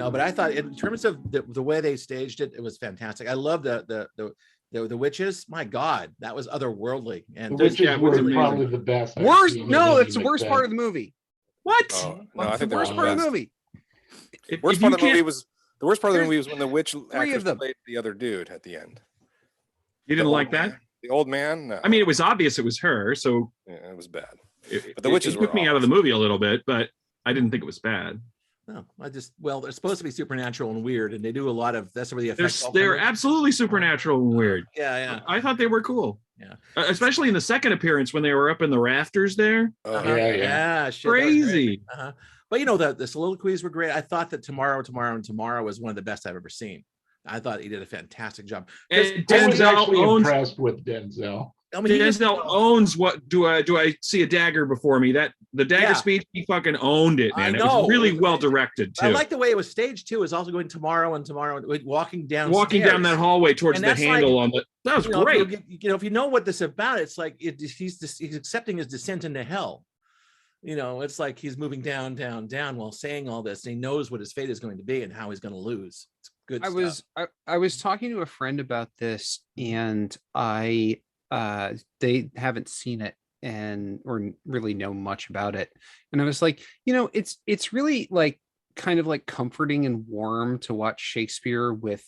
No, but I thought in terms of the way they staged it, it was fantastic. I love the witches. My God, that was otherworldly. And the witches were probably the best. Worst? No, it's the worst part of the movie. What? No, I think the worst part of the movie. The worst part of the movie was when the witch actress played the other dude at the end. You didn't like that? The old man? No. I mean, it was obvious it was her, so yeah, it was bad. But the witches took me out of the movie a little bit, but I didn't think it was bad. No, they're supposed to be supernatural and weird, and they do a lot of that's where the effects. They're absolutely supernatural and weird. Yeah. I thought they were cool. Yeah, especially in the second appearance when they were up in the rafters there. Yeah, crazy. But the soliloquies were great. I thought that Tomorrow was one of the best I've ever seen. I thought he did a fantastic job. And I was actually impressed with Denzel. I mean, Denzel owns what do I see a dagger before me? That the dagger speech, he fucking owned it, man. It was really well directed too. I like the way it was staged too. Is also going tomorrow, walking down that hallway towards the handle on the. That was great. If you know what this is about, it's like he's accepting his descent into hell. It's like he's moving down while saying all this. And he knows what his fate is going to be and how he's going to lose. It's good stuff. I was talking to a friend about this, and they haven't seen it or really know much about it. And I was like, it's really like kind of like comforting and warm to watch Shakespeare with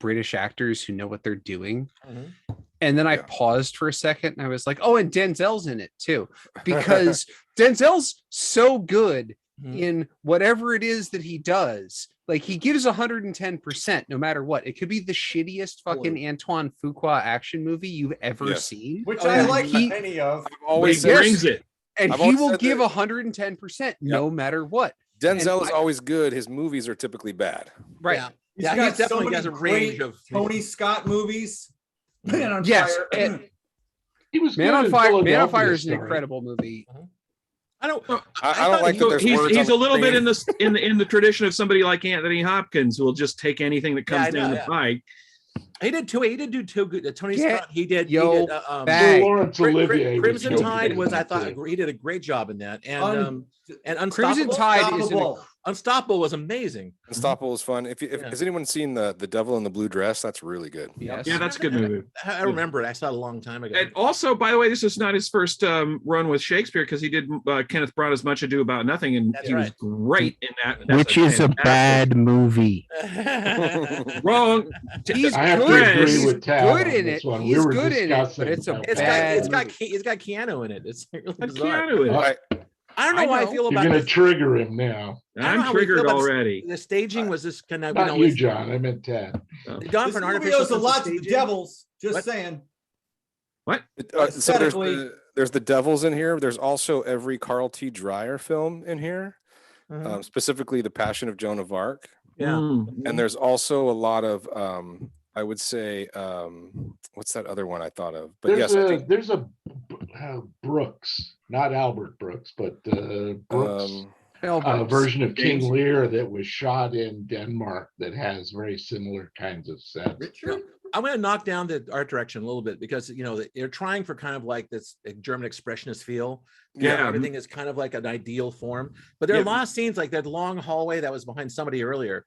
British actors who know what they're doing. Mm-hmm. And then I paused for a second and I was like, oh, and Denzel's in it too, because Denzel's so good in whatever it is that he does. Like he gives 110% no matter what. It could be the shittiest fucking Antoine Fuqua action movie you've ever seen. Which I like any of. I've always brings it. And he will give 110% no matter what. Denzel is always good. His movies are typically bad. Right. Yeah, he definitely has a range of Tony Scott movies. Man on Fire. He was Man on Fire. Man on Fire is an incredible movie. I don't like that. He's a little bit in the tradition of somebody like Anthony Hopkins, who will just take anything that comes down the pike. He did do two good. Tony Scott. He did. Laurence Olivier. Crimson Tide was. I thought he did a great job in that. And Unstoppable. Crimson Tide is Unstoppable was amazing. Unstoppable was fun. Has anyone seen the Devil in the Blue Dress? That's really good. Yes. Yeah, that's a good movie. I remember it. I saw it a long time ago. And also, by the way, this is not his first run with Shakespeare, because he did Kenneth Branagh's Much Ado About Nothing, and he was great in that. Which is a bad movie. Wrong. I have to agree with Tad good in it. One. He's good in it, but it's a bad it's got Keanu in it. It's Keanu in it. I don't know how I feel about You're going to trigger him now. I'm triggered already. The staging was this kind of... Not you, John. I meant Tad. Gone for an artificial owes a lot to the Devils. Just saying. What? So there's the Devils in here. There's also every Carl T. Dreyer film in here, specifically The Passion of Joan of Arc. Yeah. And there's also a lot of... I would say, what's that other one I thought of? But there's a Brooks, not Albert Brooks, but Brooks, a version of King Lear that was shot in Denmark that has very similar kinds of sets. Richard? I'm going to knock down the art direction a little bit, because they're trying for kind of like this German expressionist feel. Everything is kind of like an ideal form, but there are a lot of scenes like that long hallway that was behind somebody earlier.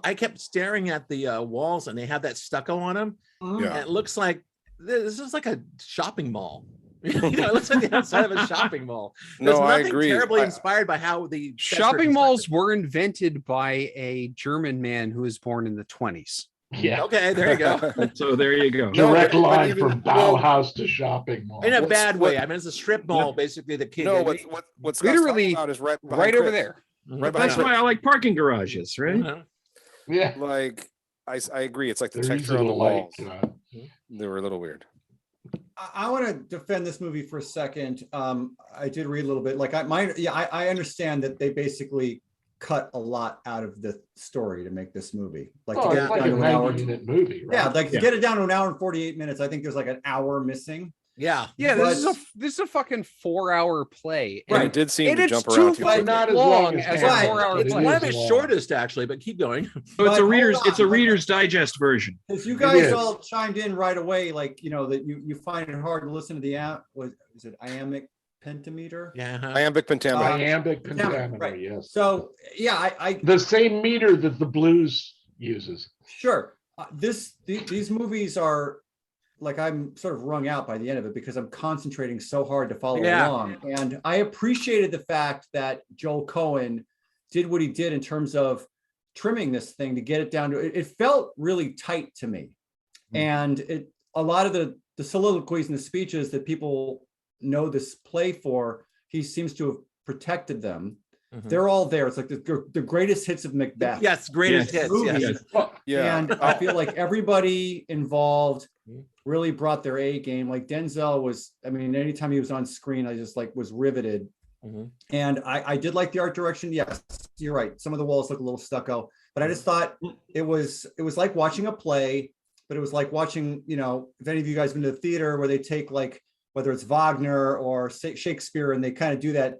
I kept staring at the walls, and they have that stucco on them. And it looks like this is like a shopping mall. It looks like the outside of a shopping mall. There's nothing I agree. Terribly inspired by how the shopping malls were invented by a German man who was born in the 20s. Yeah. Okay, there you go. So there you go. Direct line from Bauhaus to shopping mall. In a bad way. I mean, it's a strip mall, basically. The kid. No, what's literally is right over there. Right That's why I like parking garages, right? Yeah. Like I agree. It's like the texture on the walls. They were a little weird. I want to defend this movie for a second. I did read a little bit. Like I understand that they basically cut a lot out of the story to make this movie. Like to get it down to an 90-minute movie. Right? Yeah, to get it down to an hour and 48 minutes. I think there's like an hour missing. Yeah. This is a fucking 4-hour play. Right. It did seem to jump around too much. Not as long as a 4-hour It's play. one of its shortest, actually, but keep going. So it's a reader's digest version. Because you guys all chimed in right away, like that you find it hard to listen to the is it iambic pentameter. Yeah. Iambic pentameter. Iambic pentameter. Right. Yes. So yeah, I the same meter that the blues uses. Sure. These movies are like, I'm sort of wrung out by the end of it because I'm concentrating so hard to follow along. And I appreciated the fact that Joel Coen did what he did in terms of trimming this thing to get it down to, it felt really tight to me. And a lot of the soliloquies and the speeches that people know this play for, he seems to have protected them. They're all there. It's like the greatest hits of Macbeth. Yes, greatest hits. Yes. Yeah. And I feel like everybody involved really brought their A game. Like Denzel was, I mean, anytime he was on screen, I just like was riveted. And I did like the art direction. Yes, you're right. Some of the walls look a little stucco, but I just thought it was like watching a play, but it was like watching, you know, if any of you guys been to the theater where they take like, whether it's Wagner or Shakespeare, and they kind of do that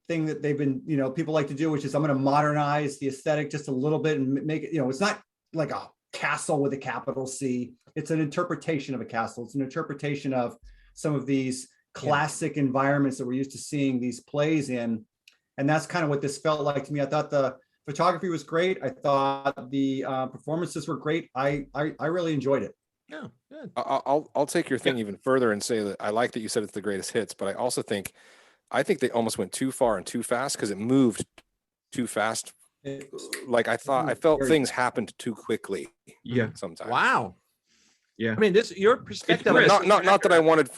thing that they've been, you know, people like to do, which is I'm going to modernize the aesthetic just a little bit and make it, you know, it's not like a castle with a capital C. It's an interpretation of a castle. It's an interpretation of some of these classic environments that we're used to seeing these plays in. And that's kind of what this felt like to me. I thought the photography was great. I thought the performances were great. I really enjoyed it. Yeah, good. I'll take your thing even further and say that I like that you said it's the greatest hits, but I also think they almost went too far and too fast because it moved too fast. Like I felt things happened too quickly. Yeah. Sometimes. Wow. Yeah. I mean, your perspective. Not that I wanted.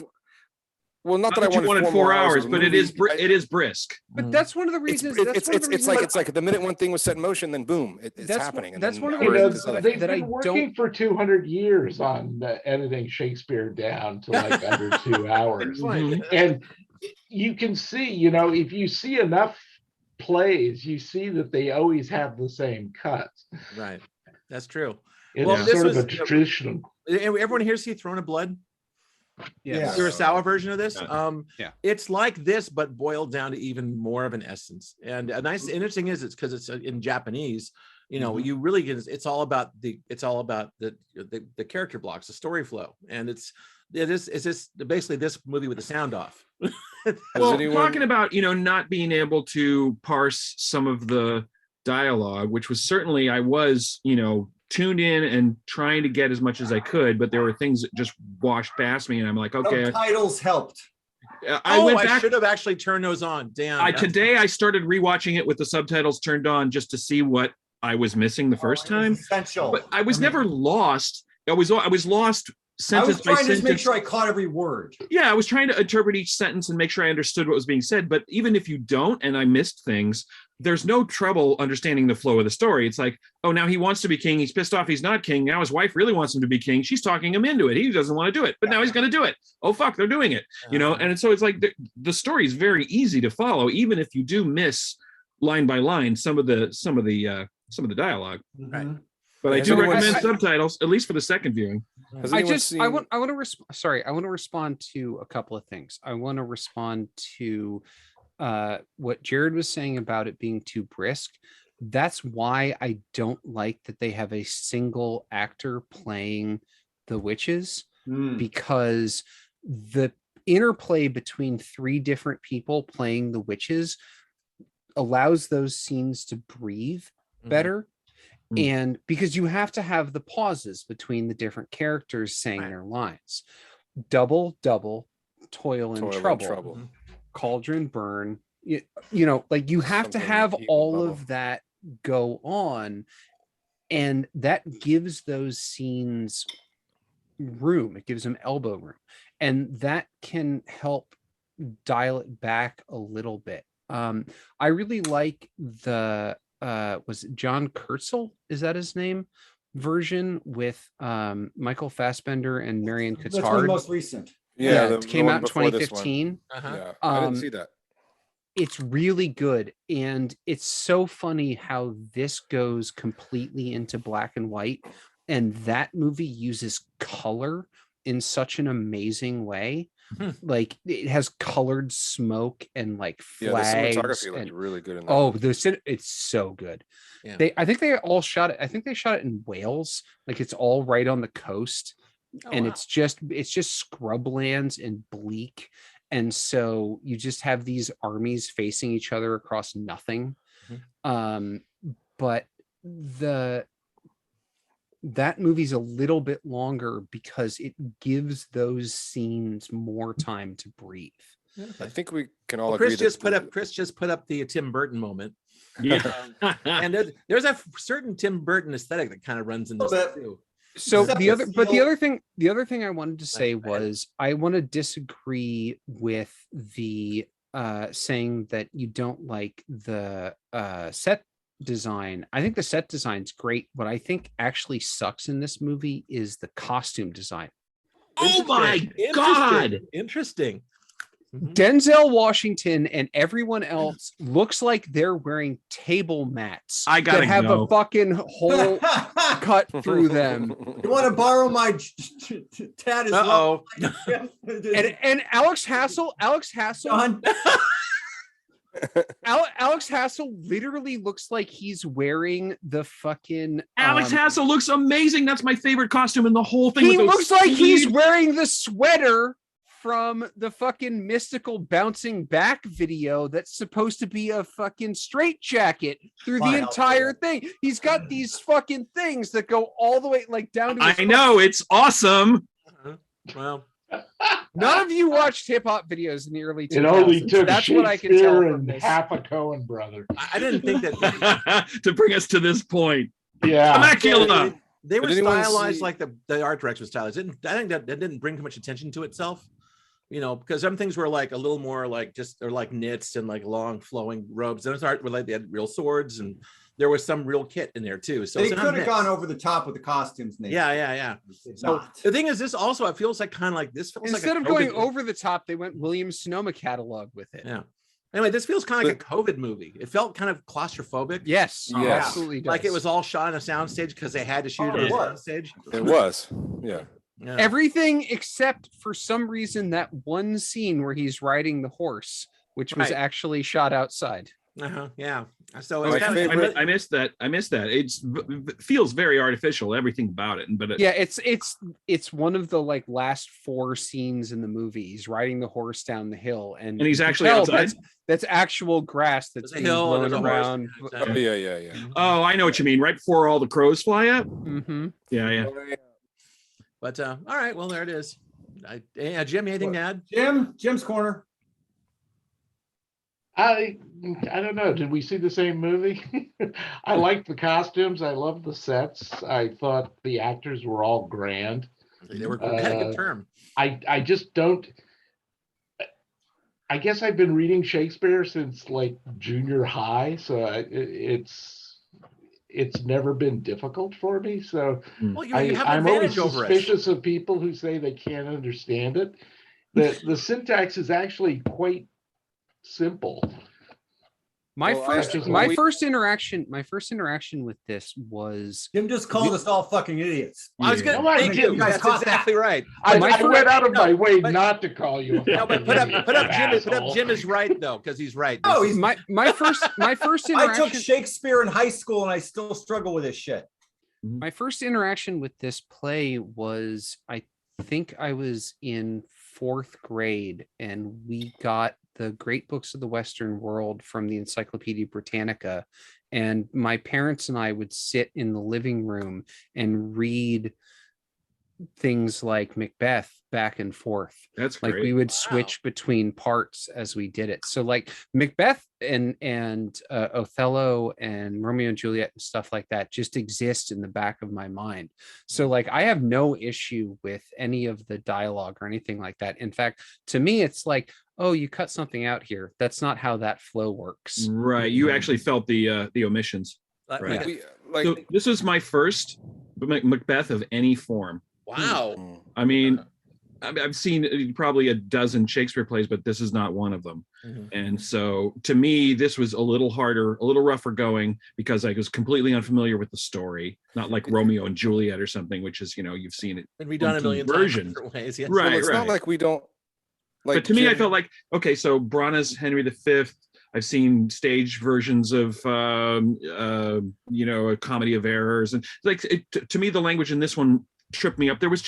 Well, not that I wanted 4 hours, but it is brisk. But that's one of the reasons. It's like the minute one thing was set in motion, then boom, it's happening. And that's one of the reasons they've been working for 200 years on editing Shakespeare down to like under 2 hours, and you can see, you know, if you see enough plays, you see that they always have the same cuts. Right, that's true. It's sort of a traditional. Everyone here see Throne of Blood? Yeah. Kurosawa version of this. Yeah. It's like this, but boiled down to even more of an essence. And a nice, interesting is it's because it's in Japanese. You know, you really get. It's all about the character blocks, the story flow, and it's just basically this movie with the sound off. Well, talking about, you know, not being able to parse some of the dialogue, which was certainly, I was, you know, tuned in and trying to get as much as I could, but there were things that just washed past me, and I'm like, okay. Titles helped. I should have actually turned those on. Damn. Today I started rewatching it with the subtitles turned on just to see what I was missing the first time. Essential. But I was never lost. I was lost sentence by sentence. I was trying to make sure I caught every word. Yeah, I was trying to interpret each sentence and make sure I understood what was being said. But even if you don't, and I missed things, there's no trouble understanding the flow of the story. It's like, oh, now he wants to be king. He's pissed off he's not king. Now his wife really wants him to be king. She's talking him into it. He doesn't want to do it, but now he's going to do it. Oh, fuck, they're doing it. You know, and so it's like the story is very easy to follow, even if you do miss line by line some of the dialogue. Right. But I do recommend subtitles, at least for the second viewing. I want to respond to a couple of things. I want to respond to what Jared was saying about it being too brisk. That's why I don't like that they have a single actor playing the witches, because the interplay between three different people playing the witches allows those scenes to breathe better. And because you have to have the pauses between the different characters saying their lines. Double, toil and trouble. Cauldron burn. You know, like you have to have all of that go on, and that gives those scenes room. It gives them elbow room, and that can help dial it back a little bit. I really like the was it John Kurtzel, is that his name, version with Michael Fassbender and Marion Cotillard. That's one of the most recent. It came out in 2015. Yeah, I didn't see that. It's really good, and it's so funny how this goes completely into black and white, and that movie uses color in such an amazing way. Like it has colored smoke and like flags. The cinematography looked really good in that. Oh, it's so good. Yeah. I think they all shot it. I think they shot it in Wales. Like it's all right on the coast, and it's just scrublands and bleak, And so you just have these armies facing each other across nothing. But that movie's a little bit longer because it gives those scenes more time to breathe. I think we can all Chris agree. Chris just put up the Tim Burton moment. Yeah. And there's a certain Tim Burton aesthetic that kind of runs in this too. So the other thing I wanted to say was I want to disagree with the saying that you don't like the set design. I think the set design's great. What I think actually sucks in this movie is the costume design. Oh my God. Interesting. Denzel Washington and everyone else looks like they're wearing table mats that have a fucking hole cut through them. You want to borrow my tat as well? And Alex Hassel Alex Hassel literally looks like he's wearing the fucking Alex Hassel looks amazing. That's my favorite costume in the whole thing. He looks like he's wearing the sweater from the fucking mystical bouncing back video that's supposed to be a fucking straight jacket through the entire thing. He's got these fucking things that go all the way like down to I know, it's awesome. Well, none of you watched hip hop videos in the early 2000s. It only took that's what I can tell from and this. half a Coen brother. I didn't think that to bring us to this point. Yeah, Immaculata. They were stylized like the art direction was stylized. I think that didn't bring too much attention to itself. You know, because some things were like a little more like just or like knits and like long flowing robes. Those art were like they had real swords and there was some real kit in there too. So they could have gone over the top with the costumes. Nate. Yeah. So the thing is, this also it feels like kind of like this feels instead like of going over the top, they went Williams Sonoma catalog with it. Yeah. Anyway, this feels kind of like a COVID movie. It felt kind of claustrophobic. Yes, absolutely. Like it was all shot on a soundstage because they had to shoot it on a soundstage. It was, yeah. Everything except for some reason that one scene where he's riding the horse, which was actually shot outside. Yeah. So I missed that. It feels very artificial, everything about it. But it's one of the like last 4 scenes in the movie. He's riding the horse down the hill, and he's actually outside. That's actual grass that's being blown around. Yeah. Oh, I know what you mean. Right before all the crows fly up. Yeah. But all right, well there it is. Jim, anything to add? Jim's corner. I don't know. Did we see the same movie? I liked the costumes. I loved the sets. I thought the actors were all grand. They were had a good term. I just don't. I guess I've been reading Shakespeare since like junior high, so it's never been difficult for me. So you have an I'm always advantage over suspicious of people who say they can't understand it. The syntax is actually quite simple. My first interaction with this was Jim just called us all fucking idiots. I was gonna thank you. That's exactly right. I went out of my way not to call you. No, but put up Jim. Put up Jim is right though, because he's right. Oh, he's my first interaction. I took Shakespeare in high school and I still struggle with this shit. My first interaction with this play was, I think I was in 4th grade, and we got the Great Books of the Western World from the Encyclopedia Britannica, and my parents and I would sit in the living room and read things like Macbeth back and forth. That's great. Like we would switch between parts as we did it. So like Macbeth and Othello and Romeo and Juliet and stuff like that just exist in the back of my mind. So like I have no issue with any of the dialogue or anything like that. In fact, to me, it's like, oh, you cut something out here. That's not how that flow works. Right. You actually felt the omissions. Right. So this was my first Macbeth of any form. Wow. I mean, I've seen probably a dozen Shakespeare plays, but this is not one of them. And so to me, this was a little harder, a little rougher going because I was completely unfamiliar with the story, not like Romeo and Juliet or something, which is, you've seen it. And we've done a million versions. Ways, yes. Right. Well, it's not like we don't. But to me, I felt like, okay, so Branagh's Henry V. I've seen stage versions of, A Comedy of Errors. And like, to me, the language in this one tripped me up. There was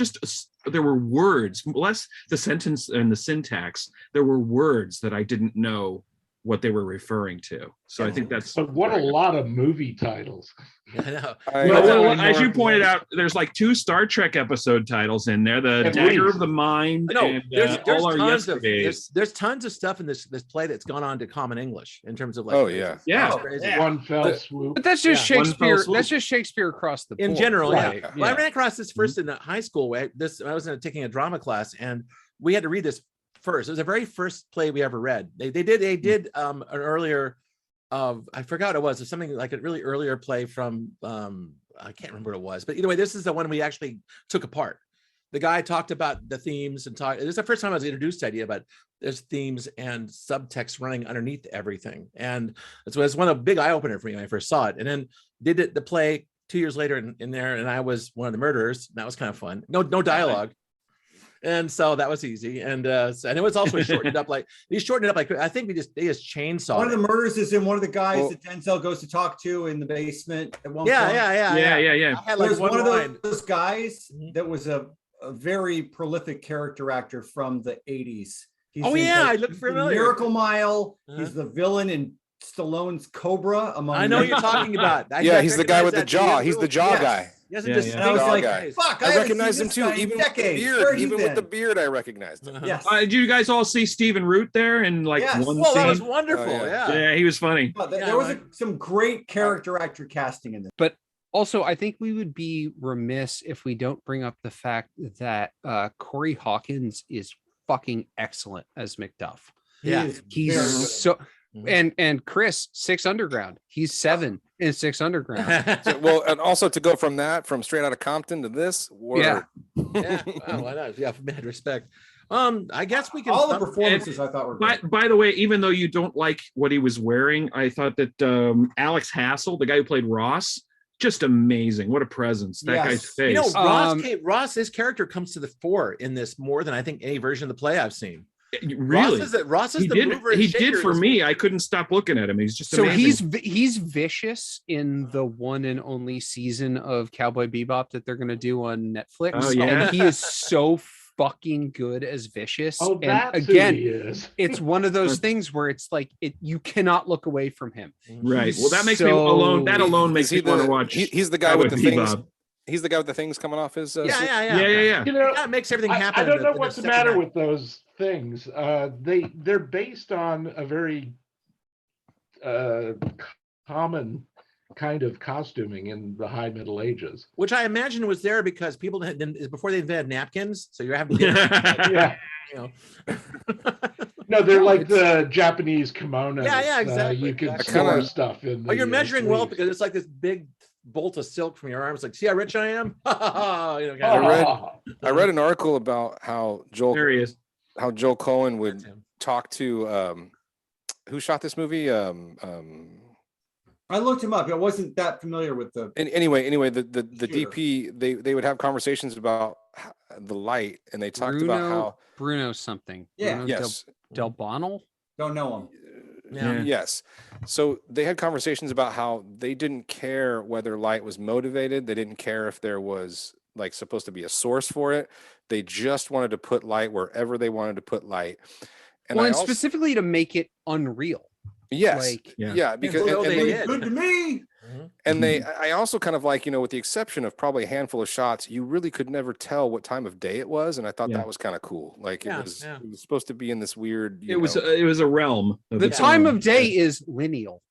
there were words, less the sentence and the syntax. There were words that I didn't know what they were referring to. So I think that's. But what a lot of movie titles. I know. Well, as you pointed out, there's like 2 Star Trek episode titles in there: the At Dagger least. of the Mind. No, and, there's All Our tons of Yesterdays. there's tons of stuff in this play that's gone on to common English in terms of like. Oh, yeah. Yeah. crazy. One fell swoop. But that's just Yeah. One fell Shakespeare. swoop. That's just Shakespeare across the board. In general, Right. yeah. Well, I ran across this first in high school. I was taking a drama class, and we had to read this first. It was the very first play we ever read. They did an earlier. I forgot what it was. It's something like a really earlier play from I can't remember what it was, but either way, this is the one we actually took apart. The guy talked about the themes and this is the first time I was introduced to the idea about there's themes and subtext running underneath everything. And it was one of the big eye opener for me when I first saw it. And then did the play 2 years later in there, and I was one of the murderers. That was kind of fun. No dialogue. And so that was easy, and it was also shortened up. Like they shortened it up. Like I think they just chainsaw. One of the it. murders is in one of the guys that Denzel goes to talk to in the basement at one point. Yeah. Yeah. I had like There's one of line. those guys that was a very prolific character actor from the 80s. He's Oh, in, yeah, like, I look he's in familiar. Miracle Mile. Uh-huh. He's the villain in Stallone's Cobra. Among I know what you're talking about. Yeah, he's the guy with the jaw. He's the jaw Yes. guy. He has a Yeah, distinct And I was like, guy. fuck, I haven't recognized seen him this too, guy in even with the decades. beard. Where's he Even with the been? beard, I recognized him. Yes. Did you guys all see Stephen Root there in like Yes. one Well, scene? that was wonderful. Oh, yeah. Yeah, he was funny. But Yeah, there was like- some great character actor casting in this. But also, I think we would be remiss if we don't bring up the fact that Corey Hawkins is fucking excellent as Macduff. Yeah. He's very good. so Mhm. and Chris 6 Underground. He's 7 in 6 Underground. Well, and also to go from Straight Outta Compton to this, word. Yeah. Yeah. Oh, why not? Yeah, mad respect. I guess we can. All the performances I thought were great. By the way, even though you don't like what he was wearing, I thought that Alex Hassel, the guy who played Ross, just amazing. What a presence. That Yes. guy's face. You know, Ross, his character comes to the fore in this more than I think any version of the play I've seen. Really? Ross is he the did, mover and he shaker did in for this me. movie. I couldn't stop looking at him. He's just So amazing. he's vicious in the one and only season of Cowboy Bebop that they're going to do on Netflix. Oh, yeah? And he is so fucking good as vicious. Oh, and that's again, who he is. it's one of those things where it's like you cannot look away from him. Right. Well, that makes me So- alone. That alone makes Is he me want to the- watch. He's the guy Cowboy with the things. Bebop. He's the guy with the things coming off his. Yeah. Yeah. You know, That makes everything happen. I don't in know the what's the second matter act. with those things. They're based on a very common kind of costuming in the High Middle Ages. Which I imagine was there because people had before they invented napkins. So you're having to Yeah. you know. No, they're No, like it's- the Japanese kimonos. Yeah, exactly, You can exactly. store Kinda- stuff in. Oh, you're the, measuring well sleeves. because it's like this big bolt of silk from your arms. Like, see how rich I am? You know, kind I of- read- I read an article about how There he is. Joel Coen would That's him. talk to who shot this movie. I looked him up. I wasn't that familiar with the. And anyway, the Sure. DP they would have conversations about the light, and they talked about how Bruno something. Yeah. Bruno yes, Del Bonal. Don't know him. Yeah. yes. So they had conversations about how they didn't care whether light was motivated. They didn't care if there was like supposed to be a source for it. They just wanted to put light wherever they wanted to put light. And Well, I and also, specifically to make it unreal. yes, Like, yeah, because well, and they they, did. Good to me. and they I also kind of like, with the exception of probably a handful of shots, you really could never tell what time of day it was, and I thought Yeah. that was kind of cool. Like Yeah, it was yeah. it was supposed to be in this weird It was a realm. Of the its time own. of day is lineal.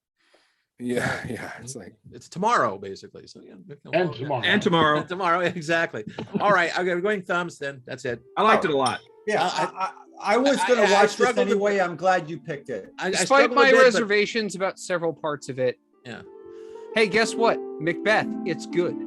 yeah, it's like It's tomorrow, basically. So yeah. And tomorrow. And tomorrow. Tomorrow, exactly. All right, I'm going thumbs. Then that's it. I liked it a lot. Yeah, I- I was going I to watch this struggled with- anyway. I'm glad you picked it. I Despite struggled my a bit, but- reservations about several parts of it. Yeah. Hey, guess what? Macbeth, it's good.